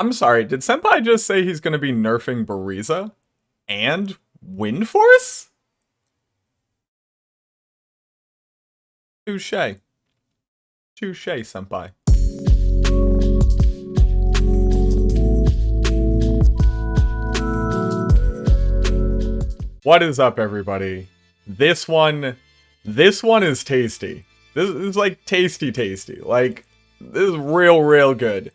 I'm sorry, did Senpai just say he's going to be nerfing Bariza and Wind Force? Touché. Touché, Senpai. What is up, everybody? This one is tasty. This is like tasty. Like, this is real good.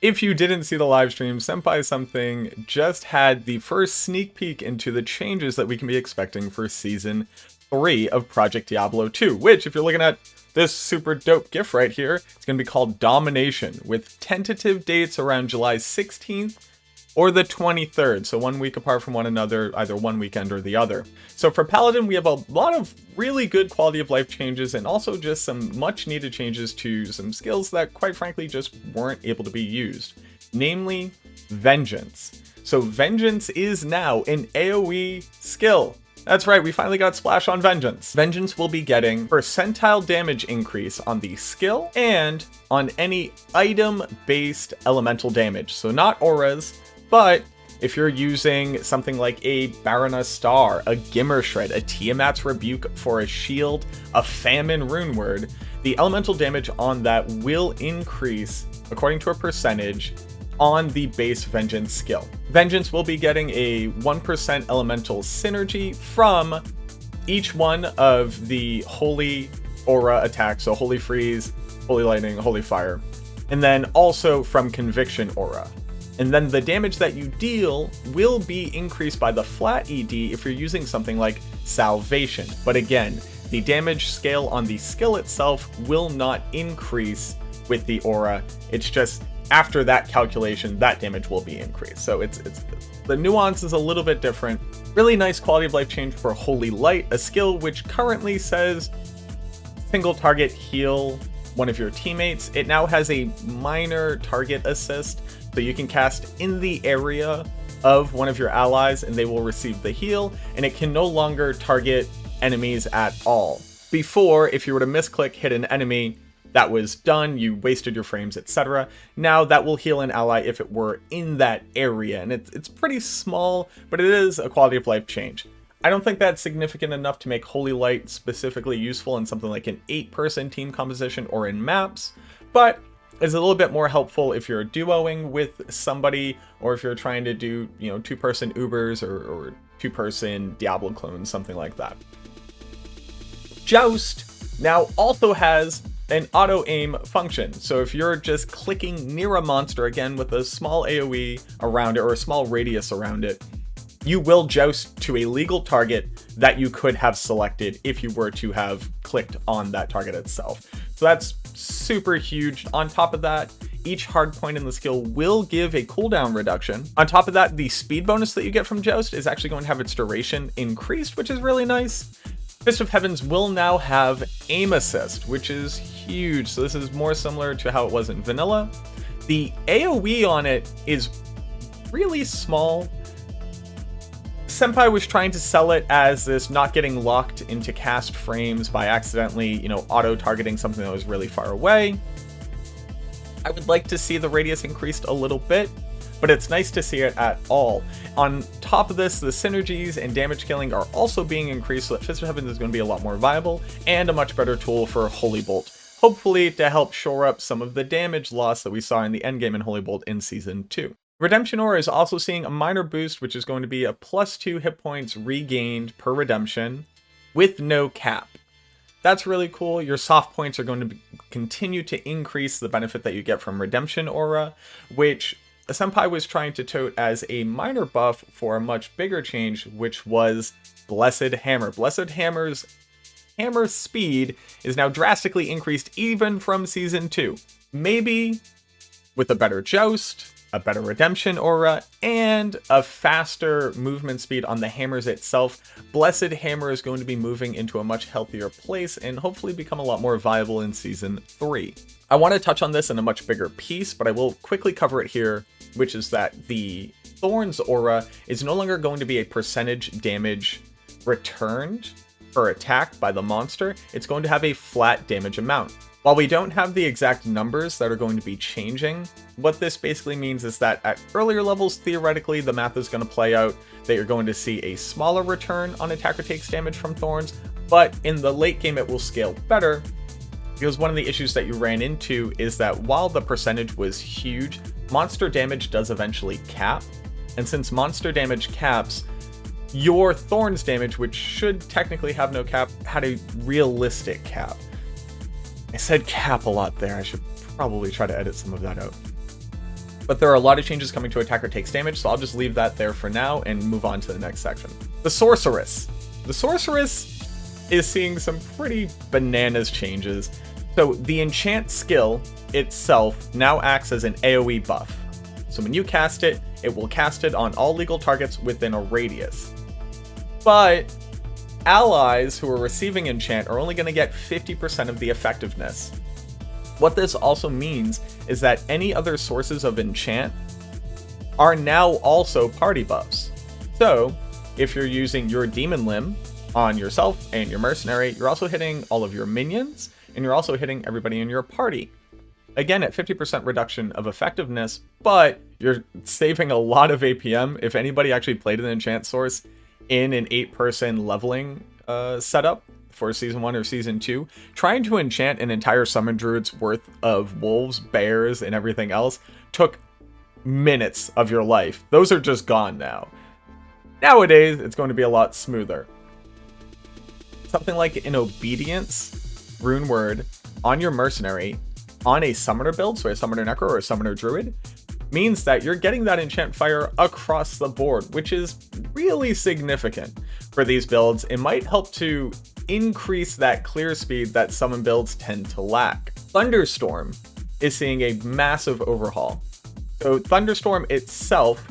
If you didn't see the live stream, Senpai Something just had the first sneak peek into the changes that we can be expecting for Season 3 of Project Diablo 2, which, if you're looking at this super dope GIF right here, it's going to be called Domination, with tentative dates around July 16th or the 23rd, so 1 week apart from one another, either one weekend or the other. So for Paladin, we have a lot of really good quality of life changes and also just some much needed changes to some skills that quite frankly just weren't able to be used. Namely, Vengeance. So Vengeance is now an AoE skill. That's right, we finally got Splash on Vengeance. Vengeance will be getting percentile damage increase on the skill and on any item-based elemental damage. So not auras, but if you're using something like a Baroness Star, a Gimmer Shred, a Tiamat's Rebuke for a shield, a Famine Rune Word, the elemental damage on that will increase according to a percentage on the base Vengeance skill. Vengeance will be getting a 1% elemental synergy from each one of the Holy Aura attacks, so Holy Freeze, Holy Lightning, Holy Fire, and then also from Conviction Aura. And then the damage that you deal will be increased by the flat ED if you're using something like Salvation. But again, the damage scale on the skill itself will not increase with the aura. It's just after that calculation, that damage will be increased. So it's the nuance is a little bit different. Really nice quality of life change for Holy Light, a skill which currently says single target heal one of your teammates. It now has a minor target assist, so you can cast in the area of one of your allies and they will receive the heal, and it can no longer target enemies at all. Before, if you were to misclick, hit an enemy, that was done, you wasted your frames, etc. Now that will heal an ally if it were in that area, and it's pretty small, but it is a quality of life change. I don't think that's significant enough to make Holy Light specifically useful in something like an 8-person team composition or in maps, but is a little bit more helpful if you're duoing with somebody, or if you're trying to do, 2-person Ubers or 2-person Diablo clones, something like that. Joust now also has an auto-aim function. So if you're just clicking near a monster, again with a small AoE around it or a small radius around it, you will joust to a legal target that you could have selected if you were to have clicked on that target itself. So that's super huge. On top of that, each hard point in the skill will give a cooldown reduction. On top of that, the speed bonus that you get from Joust is actually going to have its duration increased, which is really nice. Fist of Heavens will now have aim assist, which is huge. So this is more similar to how it was in vanilla. The AoE on it is really small. Senpai was trying to sell it as this not getting locked into cast frames by accidentally, auto-targeting something that was really far away. I would like to see the radius increased a little bit, but it's nice to see it at all. On top of this, the synergies and damage scaling are also being increased, so that Fist of Heavens is going to be a lot more viable and a much better tool for Holy Bolt, hopefully to help shore up some of the damage loss that we saw in the endgame in Holy Bolt in Season 2. Redemption Aura is also seeing a minor boost, which is going to be a +2 hit points regained per redemption with no cap. That's really cool. Your soft points are going to continue to increase the benefit that you get from Redemption Aura, which Senpai was trying to tote as a minor buff for a much bigger change, which was Blessed Hammer. Blessed Hammer's hammer speed is now drastically increased even from Season 2. Maybe with a better Joust, a better Redemption Aura, and a faster movement speed on the hammers itself, Blessed Hammer is going to be moving into a much healthier place and hopefully become a lot more viable in Season 3. I want to touch on this in a much bigger piece, but I will quickly cover it here, which is that the Thorns aura is no longer going to be a percentage damage returned per attack by the monster, it's going to have a flat damage amount. While we don't have the exact numbers that are going to be changing, what this basically means is that at earlier levels, theoretically, the math is going to play out that you're going to see a smaller return on attacker takes damage from Thorns, but in the late game it will scale better, because one of the issues that you ran into is that while the percentage was huge, monster damage does eventually cap, and since monster damage caps, your Thorns damage, which should technically have no cap, had a realistic cap. I said cap a lot there. I should probably try to edit some of that out. But there are a lot of changes coming to attacker takes damage, so I'll just leave that there for now and move on to the next section. The Sorceress. The Sorceress is seeing some pretty bananas changes. So the enchant skill itself now acts as an AoE buff. So when you cast it, it will cast it on all legal targets within a radius. But allies who are receiving enchant are only going to get 50% of the effectiveness. What this also means is that any other sources of enchant are now also party buffs. So if you're using your demon limb on yourself and your mercenary, you're also hitting all of your minions, and you're also hitting everybody in your party. Again, at 50% reduction of effectiveness, but you're saving a lot of APM. If anybody actually played an enchant source in an 8-person leveling setup for Season 1 or Season 2, trying to enchant an entire Summon Druid's worth of wolves, bears, and everything else took minutes of your life. Those are just gone now. Nowadays, it's going to be a lot smoother. Something like an Obedience rune word on your mercenary on a summoner build, so a summoner necro or a summoner druid, means that you're getting that enchant fire across the board, which is really significant for these builds. It might help to increase that clear speed that summon builds tend to lack. Thunderstorm is seeing a massive overhaul. So Thunderstorm itself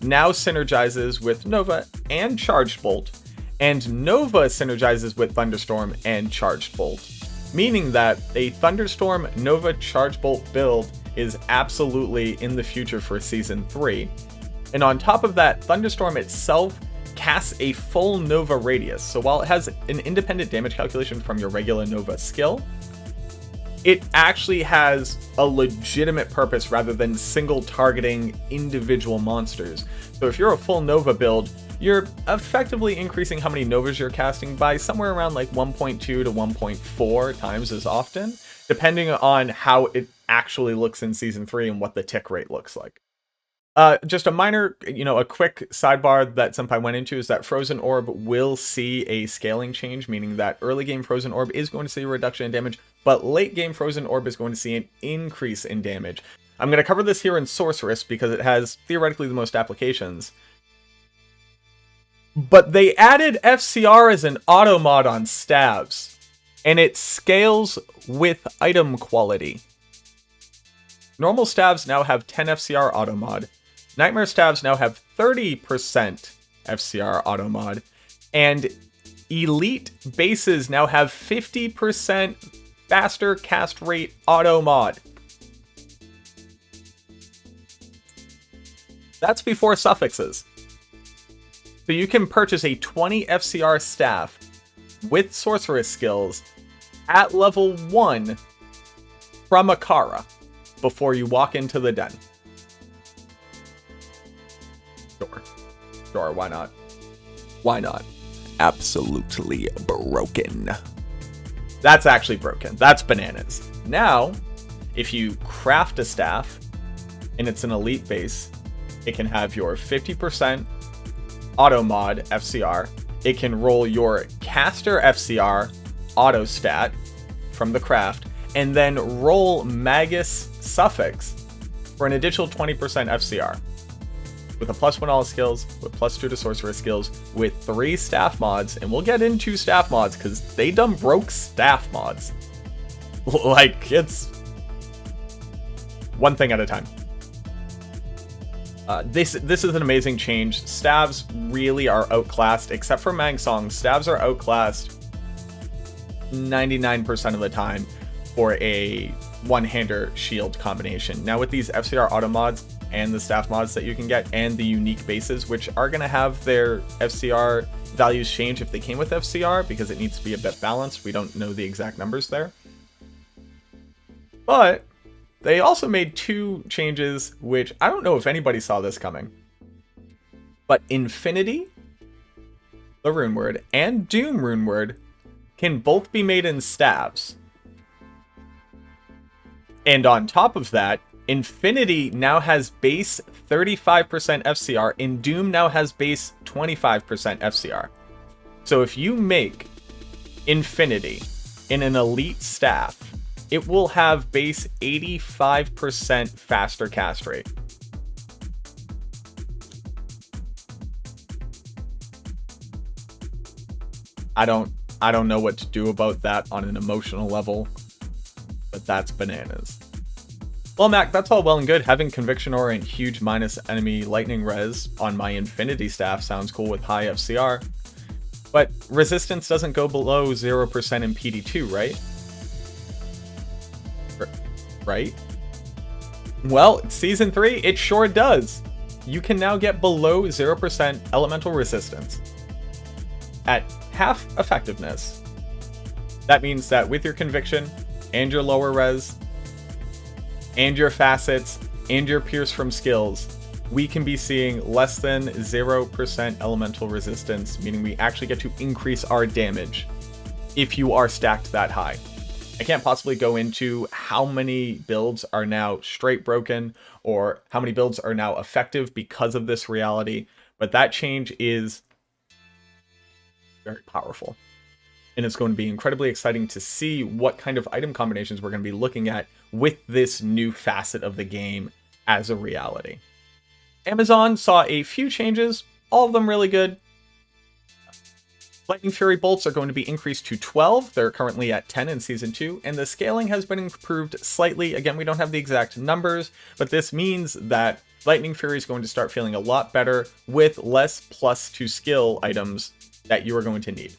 now synergizes with Nova and Charged Bolt, and Nova synergizes with Thunderstorm and Charged Bolt, meaning that a Thunderstorm Nova Charged Bolt build is absolutely in the future for Season 3. And on top of that, Thunderstorm itself casts a full Nova radius. So while it has an independent damage calculation from your regular Nova skill, it actually has a legitimate purpose rather than single targeting individual monsters. So if you're a full Nova build, you're effectively increasing how many Novas you're casting by somewhere around like 1.2 to 1.4 times as often, depending on how it actually looks in Season 3 and what the tick rate looks like. Just a minor, a quick sidebar that Senpai went into is that Frozen Orb will see a scaling change, meaning that early game Frozen Orb is going to see a reduction in damage, but late game Frozen Orb is going to see an increase in damage. I'm going to cover this here in Sorceress because it has theoretically the most applications. But they added FCR as an auto mod on stabs, and it scales with item quality. Normal stabs now have 10 FCR auto mod. Nightmare stabs now have 30% FCR auto mod, and elite bases now have 50% faster cast rate auto mod. That's before suffixes. So you can purchase a 20 FCR staff with Sorceress skills at level 1 from Akara before you walk into the den. Sure, why not? Why not? Absolutely broken. That's actually broken. That's bananas. Now, if you craft a staff and it's an elite base, it can have your 50% auto mod FCR. It can roll your caster FCR auto stat from the craft, and then roll Magus suffix for an additional 20% FCR. With a +1 all skills, with +2 to Sorceress skills, with 3 staff mods, and we'll get into staff mods because they done broke staff mods. Like, it's one thing at a time. This is an amazing change. Stabs really are outclassed, except for Mangsong. Stabs are outclassed 99% of the time for a one-hander shield combination. Now with these FCR auto mods and the staff mods that you can get, and the unique bases, which are going to have their FCR values change if they came with FCR because it needs to be a bit balanced. We don't know the exact numbers there. But they also made 2 changes, which I don't know if anybody saw this coming. But Infinity, the rune word, and Doom rune word can both be made in staves. And on top of that, Infinity now has base 35% FCR, and Doom now has base 25% FCR. So if you make Infinity in an elite staff, it will have base 85% faster cast rate. I don't know what to do about that on an emotional level, but that's bananas. Well, Mac, that's all well and good. Having Conviction Aura and huge minus enemy lightning res on my Infinity staff sounds cool with high FCR. But resistance doesn't go below 0% in PD2, right? Right? Well, Season 3, it sure does. You can now get below 0% elemental resistance at half effectiveness. That means that with your Conviction and your lower res and your facets and your pierce from skills, we can be seeing less than 0% elemental resistance, meaning we actually get to increase our damage if you are stacked that high. I can't possibly go into how many builds are now straight broken or how many builds are now effective because of this reality, but that change is very powerful. And it's going to be incredibly exciting to see what kind of item combinations we're going to be looking at with this new facet of the game as a reality. Amazon saw a few changes, all of them really good. Lightning Fury bolts are going to be increased to 12. They're currently at 10 in Season 2, and the scaling has been improved slightly. Again, we don't have the exact numbers, but this means that Lightning Fury is going to start feeling a lot better with less plus to skill items that you are going to need.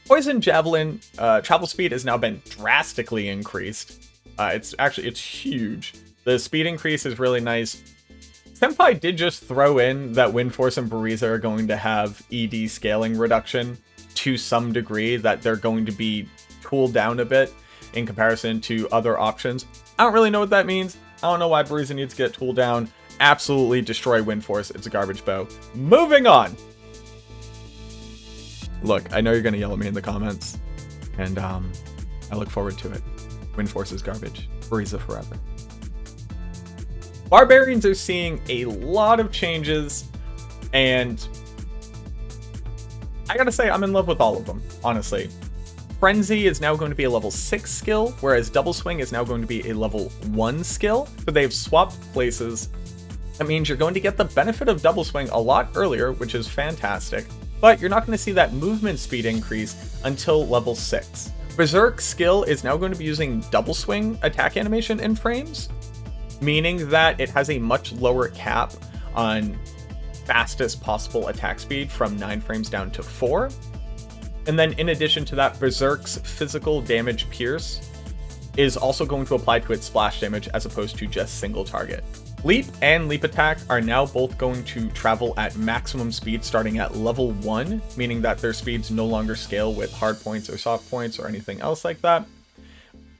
Poison Javelin travel speed has now been drastically increased. It's huge. The speed increase is really nice. Senpai did just throw in that Windforce and Bariza are going to have ED scaling reduction to some degree, that they're going to be cooled down a bit in comparison to other options. I don't really know what that means. I don't know why Bariza needs to get tooled down. Absolutely destroy Windforce. It's a garbage bow. Moving on. Look, I know you're going to yell at me in the comments, and I look forward to it. Windforce is garbage. Bariza forever. Barbarians are seeing a lot of changes, and I gotta say, I'm in love with all of them, honestly. Frenzy is now going to be a level 6 skill, whereas Double Swing is now going to be a level 1 skill. So they've swapped places. That means you're going to get the benefit of Double Swing a lot earlier, which is fantastic, but you're not going to see that movement speed increase until level 6. Berserk skill is now going to be using Double Swing attack animation in frames, meaning that it has a much lower cap on fastest possible attack speed from 9 frames down to 4. And then in addition to that, Berserk's physical damage pierce is also going to apply to its splash damage as opposed to just single target. Leap and Leap Attack are now both going to travel at maximum speed starting at level 1, meaning that their speeds no longer scale with hard points or soft points or anything else like that.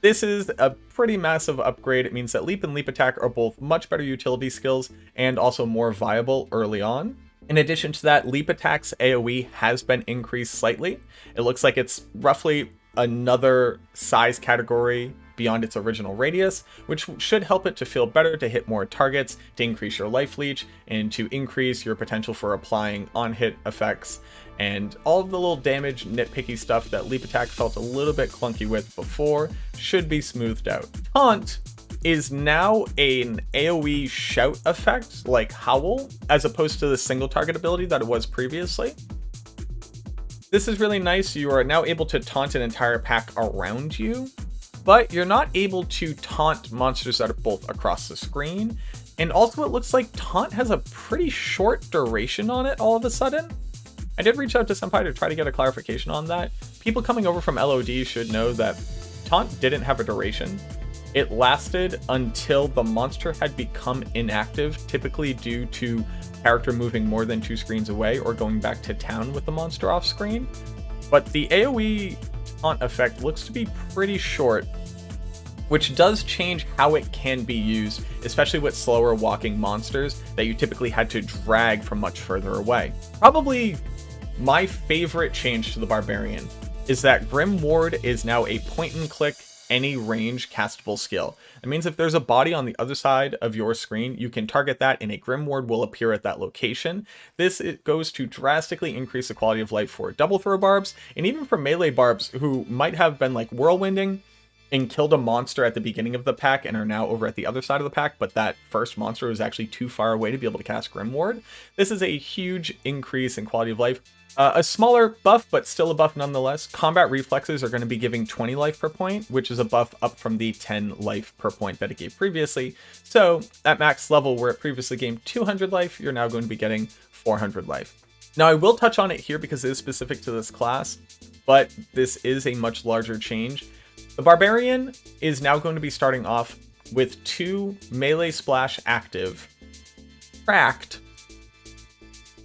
This is a pretty massive upgrade. It means that Leap and Leap Attack are both much better utility skills and also more viable early on. In addition to that, Leap Attack's AoE has been increased slightly. It looks like it's roughly another size category beyond its original radius, which should help it to feel better, to hit more targets, to increase your life leech, and to increase your potential for applying on-hit effects, and all of the little damage nitpicky stuff that Leap Attack felt a little bit clunky with before should be smoothed out. Taunt is now an AoE shout effect like Howl, as opposed to the single target ability that it was previously. This is really nice. You are now able to taunt an entire pack around you, but you're not able to taunt monsters that are both across the screen. And also it looks like Taunt has a pretty short duration on it all of a sudden. I did reach out to Senpai to try to get a clarification on that. People coming over from LOD should know that Taunt didn't have a duration. It lasted until the monster had become inactive, typically due to character moving more than 2 screens away or going back to town with the monster off screen. But the AoE taunt effect looks to be pretty short, which does change how it can be used, especially with slower walking monsters that you typically had to drag from much further away. Probably my favorite change to the Barbarian is that Grim Ward is now a point and click, any range castable skill. It means if there's a body on the other side of your screen, you can target that and a Grim Ward will appear at that location. It goes to drastically increase the quality of life for double throw barbs, and even for melee barbs who might have been like whirlwinding and killed a monster at the beginning of the pack and are now over at the other side of the pack, but that first monster was actually too far away to be able to cast Grim Ward. This is a huge increase in quality of life. A smaller buff, but still a buff nonetheless. Combat reflexes are going to be giving 20 life per point, which is a buff up from the 10 life per point that it gave previously. So at max level, where it previously gave 200 life, you're now going to be getting 400 life. Now I will touch on it here because it is specific to this class, but this is a much larger change. The Barbarian is now going to be starting off with 2 melee splash active, cracked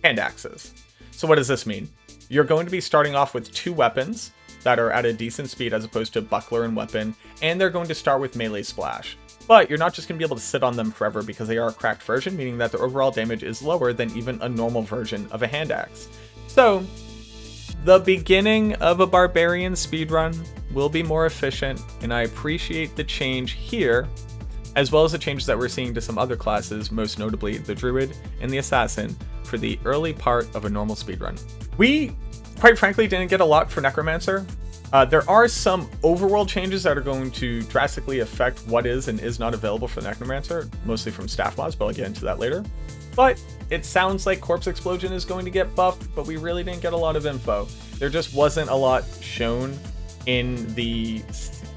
hand axes. So what does this mean? You're going to be starting off with 2 weapons that are at a decent speed as opposed to buckler and weapon, and they're going to start with melee splash. But you're not just going to be able to sit on them forever because they are a cracked version, meaning that the overall damage is lower than even a normal version of a hand axe. So the beginning of a Barbarian speedrun will be more efficient, and I appreciate the change here, as well as the changes that we're seeing to some other classes, most notably the Druid and the Assassin, for the early part of a normal speedrun. We, quite frankly, didn't get a lot for Necromancer. There are some overworld changes that are going to drastically affect what is and is not available for the Necromancer, mostly from Staffmods, but I'll get into that later. But it sounds like Corpse Explosion is going to get buffed, but we really didn't get a lot of info. There just wasn't a lot shown in the,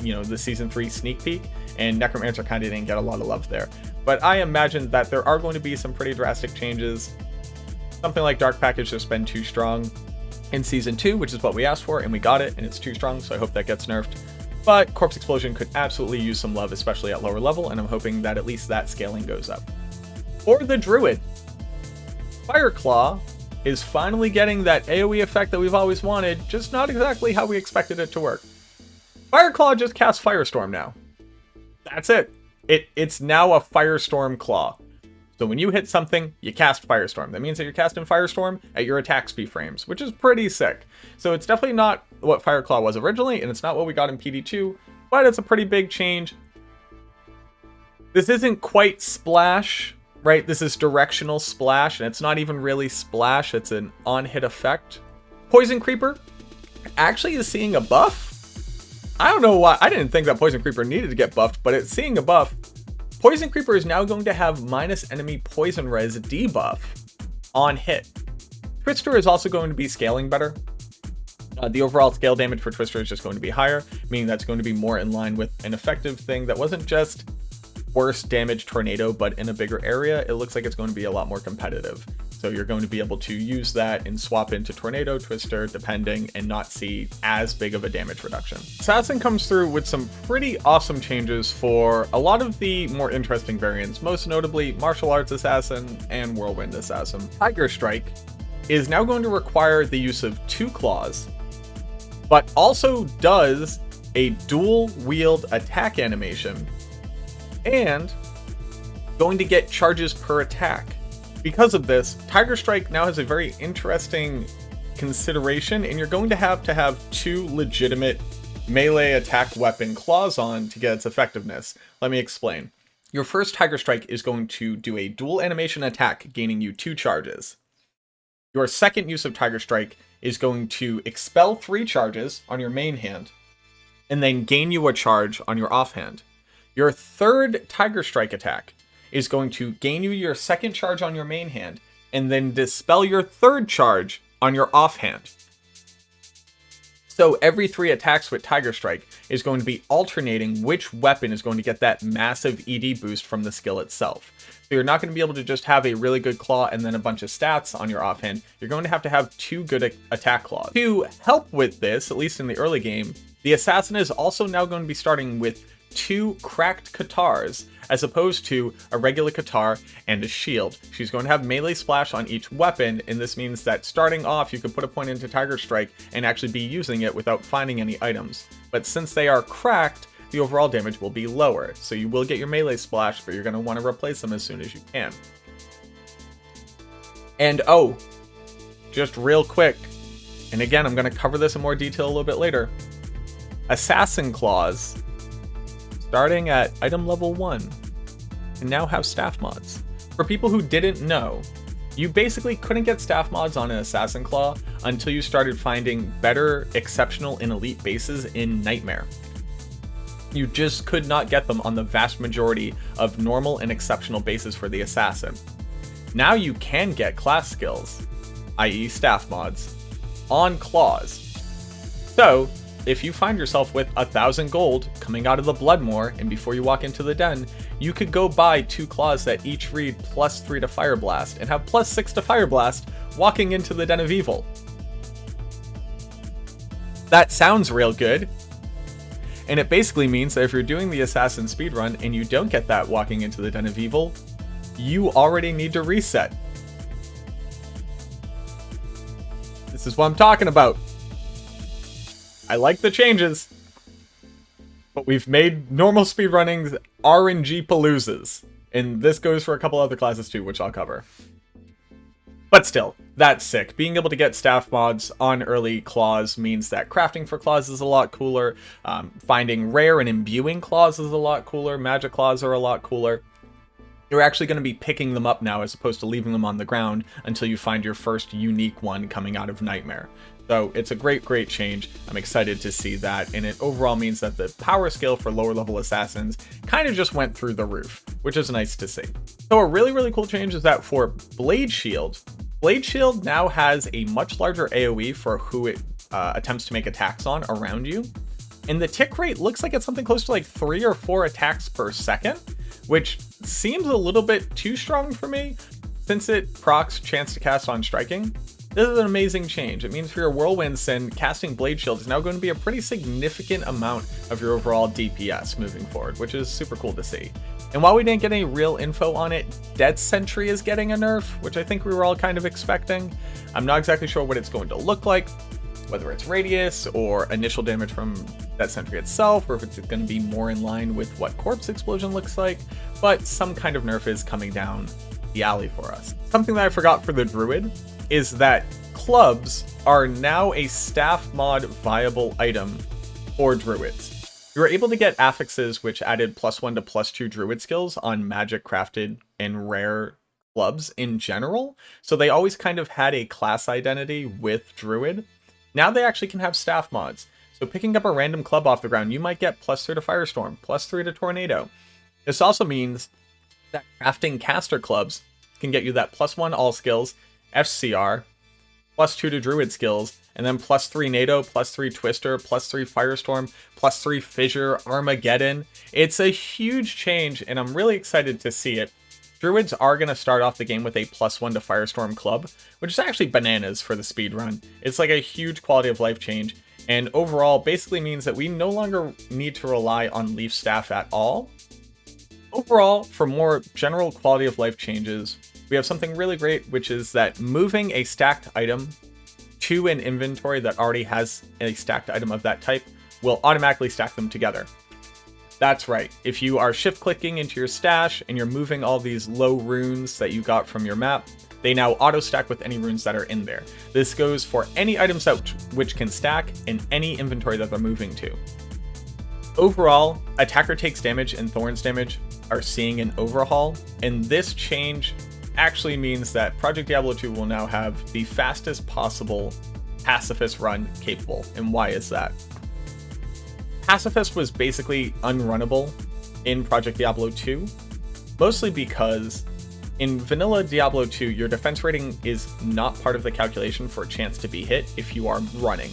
the Season 3 sneak peek, and Necromancer kind of didn't get a lot of love there. But I imagine that there are going to be some pretty drastic changes. Something like Dark Package just been too strong in Season 2, which is what we asked for, and we got it, and it's too strong, so I hope that gets nerfed. But Corpse Explosion could absolutely use some love, especially at lower level, and I'm hoping that at least that scaling goes up. For the Druid, Fireclaw is finally getting that AoE effect that we've always wanted, just not exactly how we expected it to work. Fireclaw just casts Firestorm now. That's it. It's now a Firestorm Claw. So when you hit something, you cast Firestorm. That means that you're casting Firestorm at your attack speed frames, which is pretty sick. So it's definitely not what Fireclaw was originally, and it's not what we got in PD2, but it's a pretty big change. This isn't quite Splash, right? This is directional Splash, and it's not even really Splash. It's an on-hit effect. Poison Creeper actually is seeing a buff. I don't know why. I didn't think that Poison Creeper needed to get buffed, but it's seeing a buff. Poison Creeper is now going to have minus enemy poison res debuff on hit. Twister is also going to be scaling better. The overall scale damage for Twister is just going to be higher, meaning that's going to be more in line with an effective thing that wasn't just worse damage tornado, but in a bigger area. It looks like it's going to be a lot more competitive. So you're going to be able to use that and swap into Tornado, Twister, depending, and not see as big of a damage reduction. Assassin comes through with some pretty awesome changes for a lot of the more interesting variants, most notably Martial Arts Assassin and Whirlwind Assassin. Tiger Strike is now going to require the use of 2 claws, but also does a dual wield attack animation and going to get charges per attack. Because of this, Tiger Strike now has a very interesting consideration, and you're going to have 2 legitimate melee attack weapon claws on to get its effectiveness. Let me explain. Your first Tiger Strike is going to do a dual animation attack, gaining you 2 charges. Your second use of Tiger Strike is going to expel 3 charges on your main hand, and then gain you a charge on your offhand. Your third Tiger Strike attack is going to gain you your second charge on your main hand, and then dispel your third charge on your offhand. So every 3 attacks with Tiger Strike is going to be alternating which weapon is going to get that massive ED boost from the skill itself. So you're not going to be able to just have a really good claw and then a bunch of stats on your offhand. You're going to have 2 good attack claws. To help with this, at least in the early game, the Assassin is also now going to be starting with 2 cracked Katars, as opposed to a regular Katar and a shield. She's going to have melee splash on each weapon, and this means that starting off, you could put a point into Tiger Strike and actually be using it without finding any items. But since they are cracked, the overall damage will be lower, so you will get your melee splash, but you're going to want to replace them as soon as you can. And oh, just real quick, and again, I'm going to cover this in more detail a little bit later. Assassin Claws, starting at item level 1, can now have staff mods. For people who didn't know, you basically couldn't get staff mods on an Assassin Claw until you started finding better, exceptional, and elite bases in Nightmare. You just could not get them on the vast majority of normal and exceptional bases for the Assassin. Now you can get class skills, i.e. staff mods, on claws. So, if you find yourself with 1,000 gold coming out of the Bloodmoor, and before you walk into the den, you could go buy 2 claws that each read +3 to Fire Blast, and have +6 to Fire Blast walking into the Den of Evil. That sounds real good. And it basically means that if you're doing the Assassin speedrun and you don't get that walking into the Den of Evil, you already need to reset. This is what I'm talking about. I like the changes, but we've made normal speedrunnings RNG paloozas. And this goes for a couple other classes too, which I'll cover. But still, that's sick. Being able to get staff mods on early claws means that crafting for claws is a lot cooler. Finding rare and imbuing claws is a lot cooler. Magic claws are a lot cooler. You're actually going to be picking them up now as opposed to leaving them on the ground until you find your first unique one coming out of Nightmare. So it's a great, great change. I'm excited to see that, and it overall means that the power scale for lower level assassins kind of just went through the roof, which is nice to see. So a really, really cool change is that for Blade Shield now has a much larger AoE for who it attempts to make attacks on around you. And the tick rate looks like it's something close to like 3 or 4 attacks per second, which seems a little bit too strong for me since it procs chance to cast on striking. This is an amazing change. It means for your Whirlwind Sin, casting Blade Shield is now going to be a pretty significant amount of your overall DPS moving forward, which is super cool to see. And while we didn't get any real info on it, Dead Sentry is getting a nerf, which I think we were all kind of expecting. I'm not exactly sure what it's going to look like, whether it's radius or initial damage from Dead Sentry itself, or if it's going to be more in line with what Corpse Explosion looks like, but some kind of nerf is coming down the alley for us. Something that I forgot for the Druid is that clubs are now a staff mod viable item for Druids. You were able to get affixes which added +1 to +2 Druid skills on magic crafted and rare clubs in general, so they always kind of had a class identity with Druid. Now they actually can have staff mods. So picking up a random club off the ground, you might get +3 to Firestorm, +3 to Tornado. This also means that crafting caster clubs can get you that +1 all skills, FCR, +2 to Druid skills, and then +3 NATO, +3 Twister, +3 Firestorm, +3 Fissure, Armageddon. It's a huge change, and I'm really excited to see it. Druids are going to start off the game with a +1 to Firestorm club, which is actually bananas for the speedrun. It's like a huge quality of life change, and overall basically means that we no longer need to rely on Leaf Staff at all. Overall, for more general quality of life changes, we have something really great, which is that moving a stacked item to an inventory that already has a stacked item of that type will automatically stack them together. That's right, if you are shift clicking into your stash and you're moving all these low runes that you got from your map, they now auto stack with any runes that are in there. This goes for any items that which can stack in any inventory that they're moving to. Overall, attacker takes damage and Thorns damage are seeing an overhaul, and this change actually means that Project Diablo 2 will now have the fastest possible Pacifist run capable. And why is that? Pacifist was basically unrunnable in Project Diablo 2, mostly because in vanilla Diablo 2, your defense rating is not part of the calculation for a chance to be hit if you are running.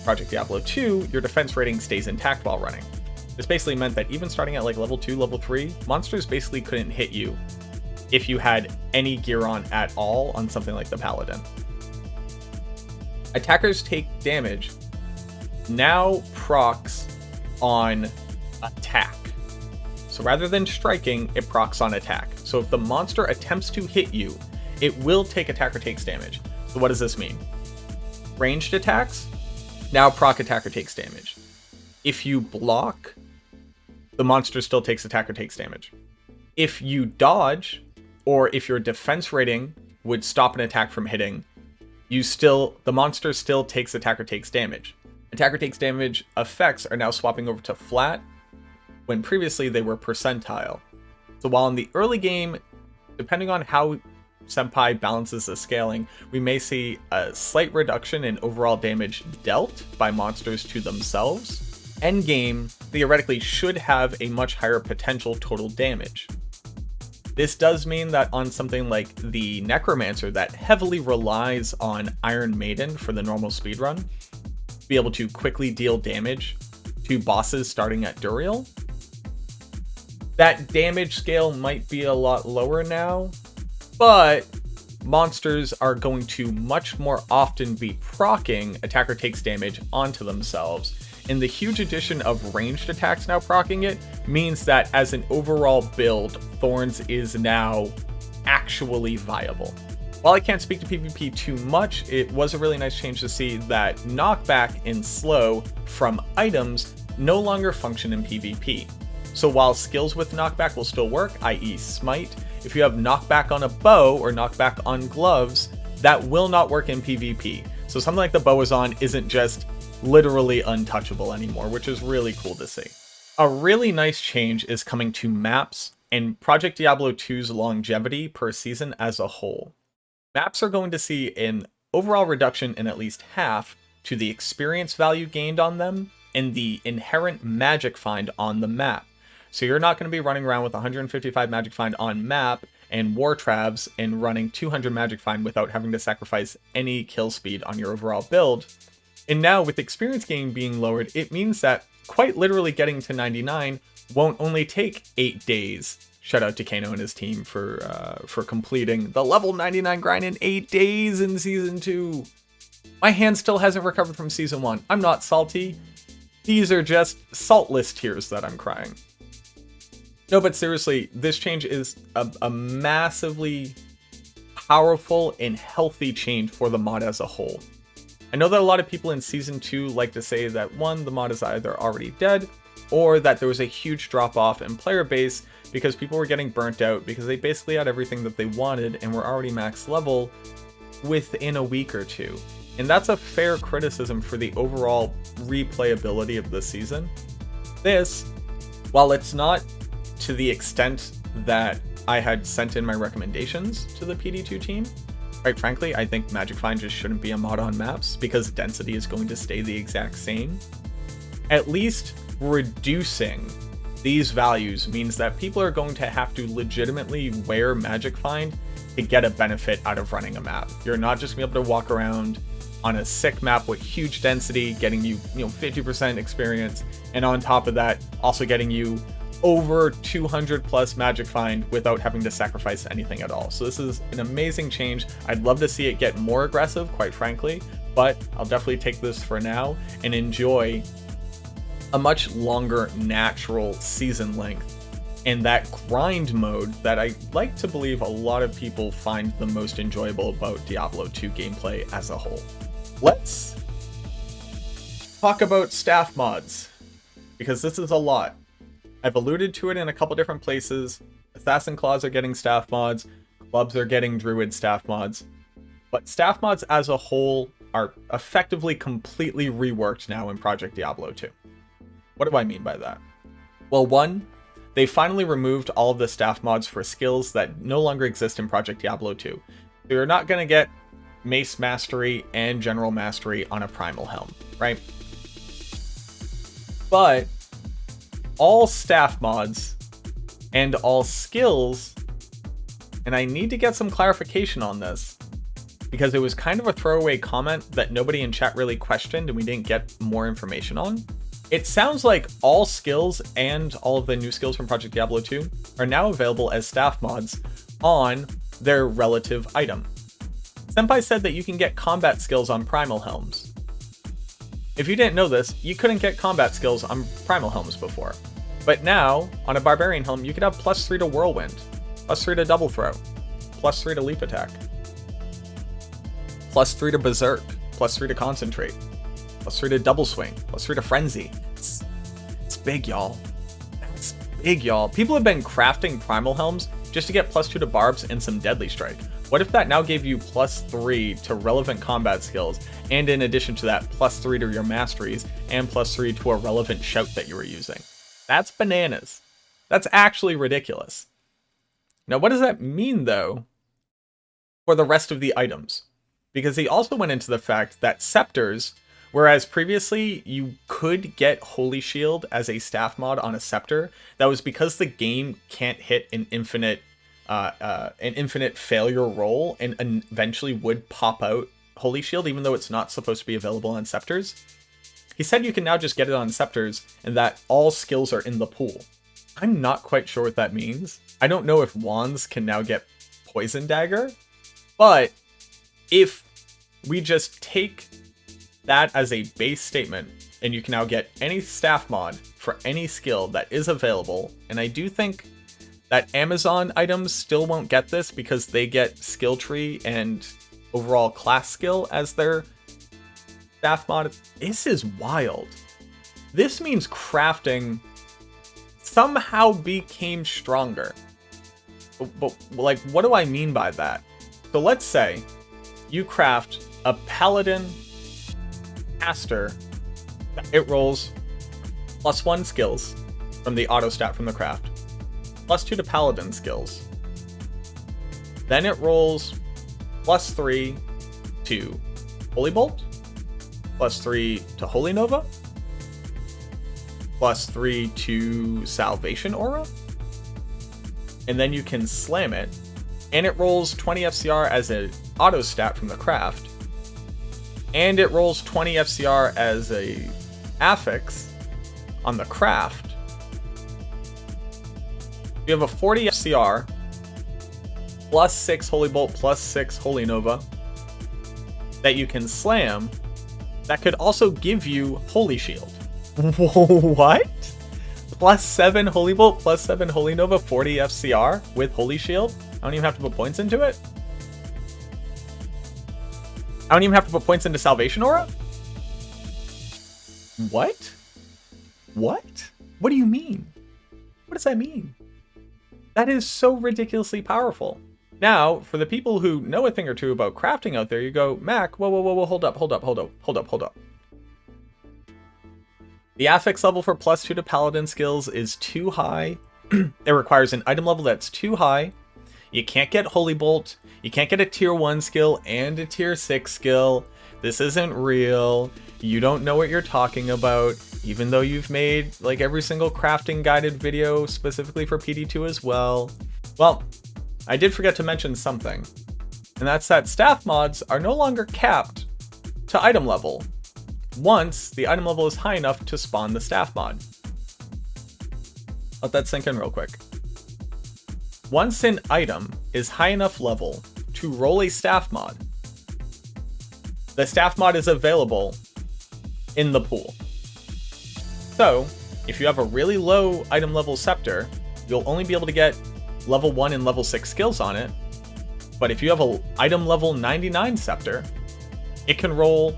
Project Diablo 2, your defense rating stays intact while running. This basically meant that even starting at like level 2, level 3, monsters basically couldn't hit you if you had any gear on at all on something like the Paladin. Attackers take damage now procs on attack. So rather than striking, it procs on attack. So if the monster attempts to hit you, it will take attacker takes damage. So what does this mean? Ranged attacks, now proc attacker takes damage. If you block, the monster still takes attacker takes damage. If you dodge, or if your defense rating would stop an attack from hitting, the monster still takes attacker takes damage. Attacker takes damage effects are now swapping over to flat, when previously they were percentile. So while in the early game, depending on how Senpai balances the scaling, we may see a slight reduction in overall damage dealt by monsters to themselves. Endgame theoretically should have a much higher potential total damage. This does mean that on something like the Necromancer that heavily relies on Iron Maiden for the normal speedrun, be able to quickly deal damage to bosses starting at Duriel, that damage scale might be a lot lower now, but monsters are going to much more often be proccing attacker takes damage onto themselves. And the huge addition of ranged attacks now proccing it means that as an overall build, Thorns is now actually viable. While I can't speak to PvP too much, it was a really nice change to see that knockback and slow from items no longer function in PvP. So while skills with knockback will still work, i.e. smite, if you have knockback on a bow or knockback on gloves, that will not work in PvP. So something like the Boazon isn't just literally untouchable anymore, which is really cool to see. A really nice change is coming to maps and Project Diablo 2's longevity per season as a whole. Maps are going to see an overall reduction in at least half to the experience value gained on them and the inherent magic find on the map. So you're not going to be running around with 155 magic find on map and war travs and running 200 magic find without having to sacrifice any kill speed on your overall build. And now with experience gain being lowered, it means that quite literally getting to 99 won't only take 8 days. Shout out to Kano and his team for completing the level 99 grind in 8 days in Season 2. My hand still hasn't recovered from Season 1. I'm not salty. These are just saltless tears that I'm crying. No, but seriously, this change is a massively powerful and healthy change for the mod as a whole. I know that a lot of people in Season 2 like to say that, one, the mod is either already dead, or that there was a huge drop-off in player base because people were getting burnt out because they basically had everything that they wanted and were already max level within a week or two. And that's a fair criticism for the overall replayability of the season. This, while it's not to the extent that I had sent in my recommendations to the PD2 team, quite frankly, I think Magic Find just shouldn't be a mod on maps because density is going to stay the exact same. At least reducing these values means that people are going to have to legitimately wear Magic Find to get a benefit out of running a map. You're not just going to be able to walk around on a sick map with huge density, getting you, 50% experience, and on top of that, also getting you over 200 plus Magic Find without having to sacrifice anything at all. So this is an amazing change. I'd love to see it get more aggressive, quite frankly, but I'll definitely take this for now and enjoy a much longer natural season length and that grind mode that I like to believe a lot of people find the most enjoyable about Diablo 2 gameplay as a whole. Let's talk about staff mods, because this is a lot. I've alluded to it in a couple different places. Assassin Claws are getting staff mods, clubs are getting Druid staff mods, but staff mods as a whole are effectively completely reworked now in Project Diablo 2. What do I mean by that? Well, one, they finally removed all of the staff mods for skills that no longer exist in Project Diablo 2. So you're not going to get Mace Mastery and General Mastery on a Primal Helm, right? But all staff mods and all skills, and I need to get some clarification on this, because it was kind of a throwaway comment that nobody in chat really questioned and we didn't get more information on. It sounds like all skills and all of the new skills from Project Diablo 2 are now available as staff mods on their relative item. Senpai said that you can get combat skills on Primal Helms. If you didn't know this, you couldn't get combat skills on Primal Helms before. But now, on a Barbarian helm, you could have +3 to Whirlwind, +3 to Double Throw, +3 to Leap Attack, +3 to Berserk, +3 to Concentrate, +3 to Double Swing, +3 to Frenzy. It's big, y'all. That's big, y'all. People have been crafting Primal Helms just to get +2 to Barbs and some Deadly Strike. What if that now gave you +3 to relevant combat skills, and in addition to that, +3 to your masteries, and +3 to a relevant shout that you were using? That's bananas. That's actually ridiculous. Now, what does that mean, though, for the rest of the items? Because he also went into the fact that Scepters, whereas previously you could get Holy Shield as a staff mod on a Scepter, that was because the game can't hit an infinite failure roll and eventually would pop out Holy Shield, even though it's not supposed to be available on Scepters. He said you can now just get it on Scepters and that all skills are in the pool. I'm not quite sure what that means. I don't know if Wands can now get Poison Dagger, but if we just take that as a base statement and you can now get any staff mod for any skill that is available, and I do think that Amazon items still won't get this because they get skill tree and overall class skill as their staff mod. This is wild. This means crafting somehow became stronger. But like, what do I mean by that? So let's say you craft a Paladin caster. It rolls +1 skills from the auto stat from the craft, +2 to Paladin skills. Then it rolls +3 to Holy Bolt, +3 to Holy Nova, +3 to Salvation Aura, and then you can slam it, and it rolls 20 FCR as an auto stat from the craft, and it rolls 20 FCR as a affix on the craft. You have a 40 FCR, +6 Holy Bolt, +6 Holy Nova that you can slam. That could also give you Holy Shield. What? +7 Holy Bolt, +7 Holy Nova, 40 FCR with Holy Shield? I don't even have to put points into it? I don't even have to put points into Salvation Aura? What? What? What do you mean? What does that mean? That is so ridiculously powerful. Now, for the people who know a thing or two about crafting out there, you go, Mac, whoa, hold up. The affix level for +2 to Paladin skills is too high. It requires an item level that's too high. You can't get Holy Bolt. You can't get a tier 1 skill and a tier 6 skill. This isn't real. You don't know what you're talking about, even though you've made like every single crafting guided video specifically for PD2 as well. Well, I did forget to mention something, and that's that staff mods are no longer capped to item level once the item level is high enough to spawn the staff mod. Let that sink in real quick. Once an item is high enough level to roll a staff mod, the staff mod is available in the pool. So, if you have a really low item level Scepter, you'll only be able to get level 1 and level 6 skills on it. But if you have an item level 99 Scepter, it can roll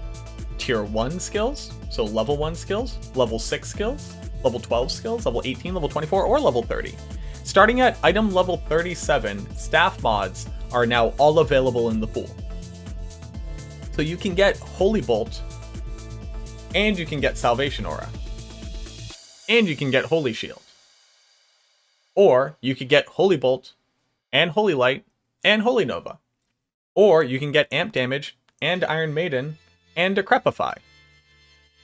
tier 1 skills, so level 1 skills, level 6 skills, level 12 skills, level 18, level 24, or level 30. Starting at item level 37, staff mods are now all available in the pool. So you can get Holy Bolt, and you can get Salvation Aura, and you can get Holy Shield. Or you could get Holy Bolt, and Holy Light, and Holy Nova. Or you can get Amp Damage, and Iron Maiden, and Decrepify.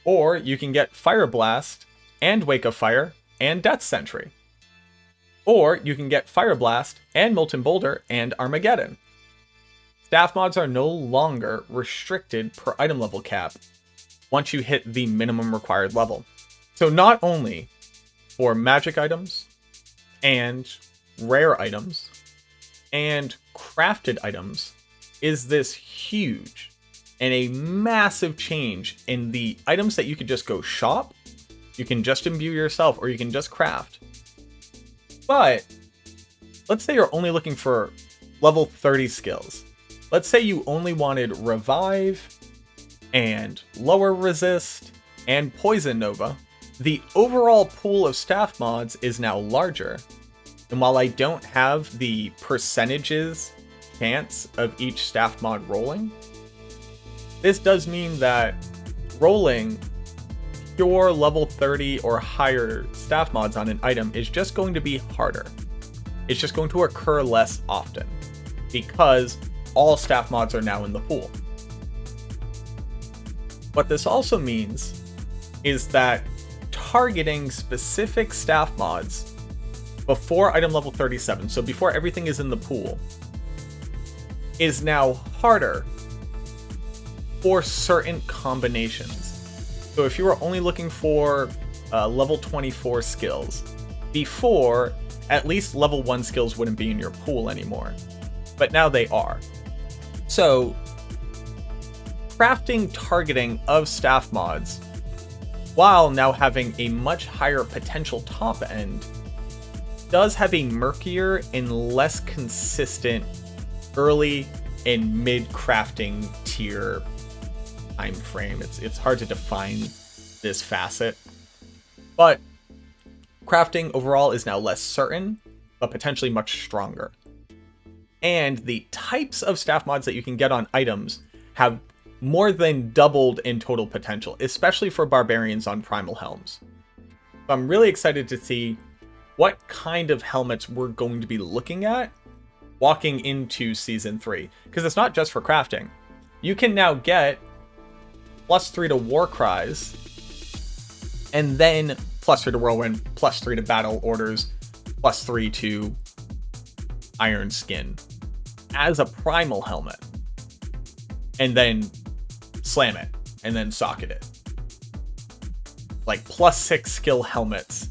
Or you can get Fire Blast, and Wake of Fire, and Death Sentry. Or you can get Fire Blast, and Molten Boulder, and Armageddon. Staff mods are no longer restricted per item level cap once you hit the minimum required level. So not only for magic items, and rare items, and crafted items is this huge and a massive change in the items that you could just go shop You can just imbue yourself, or you can just craft. But let's say you're only looking for level 30 skills. Let's say you only wanted Revive and Lower Resist and Poison Nova. The overall pool of staff mods is now larger. And while I don't have the percentages chance of each staff mod rolling, this does mean that rolling pure level 30 or higher staff mods on an item is just going to be harder. It's just going to occur less often because all staff mods are now in the pool. What this also means is that targeting specific staff mods before item level 37, so before everything is in the pool, is now harder for certain combinations. So if you were only looking for level 24 skills, before, at least level 1 skills wouldn't be in your pool anymore. But now they are. So crafting targeting of staff mods, while now having a much higher potential top end, does have a murkier and less consistent early and mid crafting tier time frame. It's hard to define this facet, but crafting overall is now less certain, but potentially much stronger. And the types of staff mods that you can get on items have more than doubled in total potential, especially for barbarians on primal helms. So I'm really excited to see what kind of helmets we're going to be looking at walking into Season 3. Because it's not just for crafting. You can now get +3 to war cries, and then +3 to whirlwind, +3 to battle orders, +3 to iron skin as a primal helmet. And then slam it, and then socket it. Like +6 skill helmets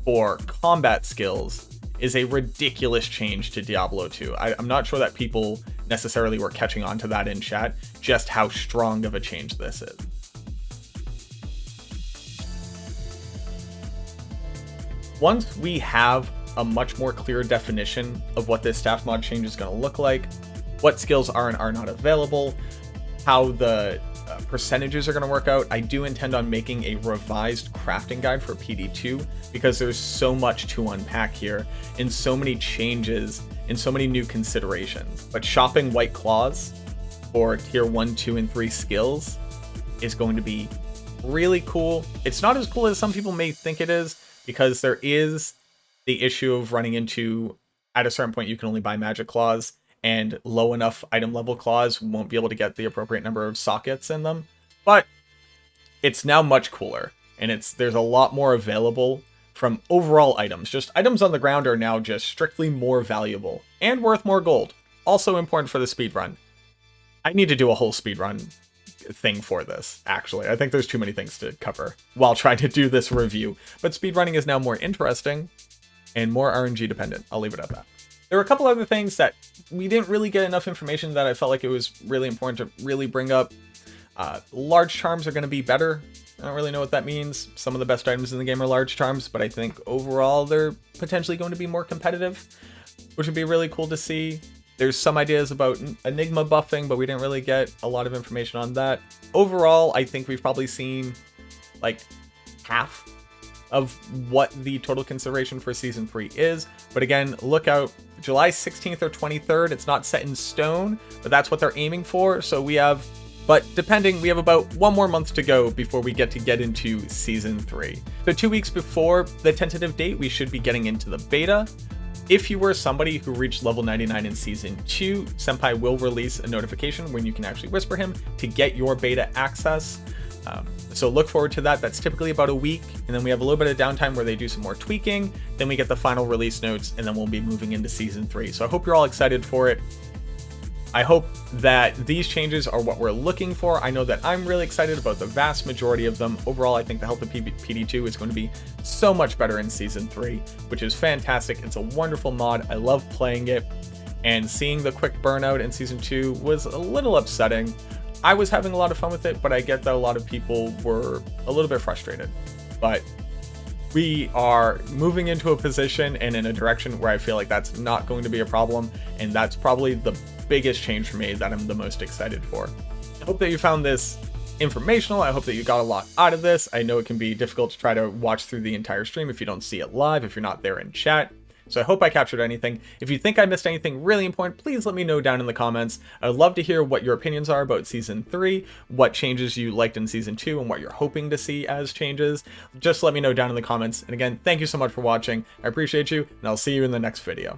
for combat skills is a ridiculous change to Diablo 2. I'm not sure that people necessarily were catching on to that in chat, just how strong of a change this is. Once we have a much more clear definition of what this staff mod change is going to look like, what skills are and are not available, how the percentages are going to work out, I do intend on making a revised crafting guide for PD2 because there's so much to unpack here and so many changes and so many new considerations. But shopping White Claws for tier 1, 2, and 3 skills is going to be really cool. It's not as cool as some people may think it is because there is the issue of running into, at a certain point, you can only buy magic claws, and low enough item level claws won't be able to get the appropriate number of sockets in them. But it's now much cooler, and there's a lot more available from overall items. Just items on the ground are now just strictly more valuable and worth more gold. Also important for the speedrun. I need to do a whole speedrun thing for this, actually. I think there's too many things to cover while trying to do this review. But speedrunning is now more interesting and more RNG dependent. I'll leave it at that. There were a couple other things that we didn't really get enough information that I felt like it was really important to really bring up. Large charms are going to be better. I don't really know what that means. Some of the best items in the game are large charms, but I think overall they're potentially going to be more competitive, which would be really cool to see. There's some ideas about Enigma buffing, but we didn't really get a lot of information on that. Overall, I think we've probably seen like half of what the total consideration for Season 3 is. But again, look out, July 16th or 23rd. It's not set in stone, but that's what they're aiming for. So we have, but depending, we have about 1 more month to go before we get into Season 3. So 2 weeks before the tentative date, we should be getting into the beta. If you were somebody who reached level 99 in Season 2, Senpai will release a notification when you can actually whisper him to get your beta access. So look forward to that. That's typically about a week, and then we have a little bit of downtime where they do some more tweaking, then we get the final release notes, and then we'll be moving into Season 3. So I hope you're all excited for it. I hope that these changes are what we're looking for. I know that I'm really excited about the vast majority of them. Overall, I think the health of PD2 is going to be so much better in Season 3, which is fantastic. It's a wonderful mod. I love playing it, and seeing the quick burnout in Season 2 was a little upsetting. I was having a lot of fun with it, but I get that a lot of people were a little bit frustrated. but we are moving into a position and in a direction where I feel like that's not going to be a problem, and that's probably the biggest change for me that I'm the most excited for. I hope that you found this informational. I hope that you got a lot out of this. I know it can be difficult to try to watch through the entire stream if you don't see it live, if you're not there in chat. So I hope I captured anything. If you think I missed anything really important, please let me know down in the comments. I would love to hear what your opinions are about Season 3, what changes you liked in Season 2, and what you're hoping to see as changes. Just let me know down in the comments. And again, thank you so much for watching. I appreciate you, and I'll see you in the next video.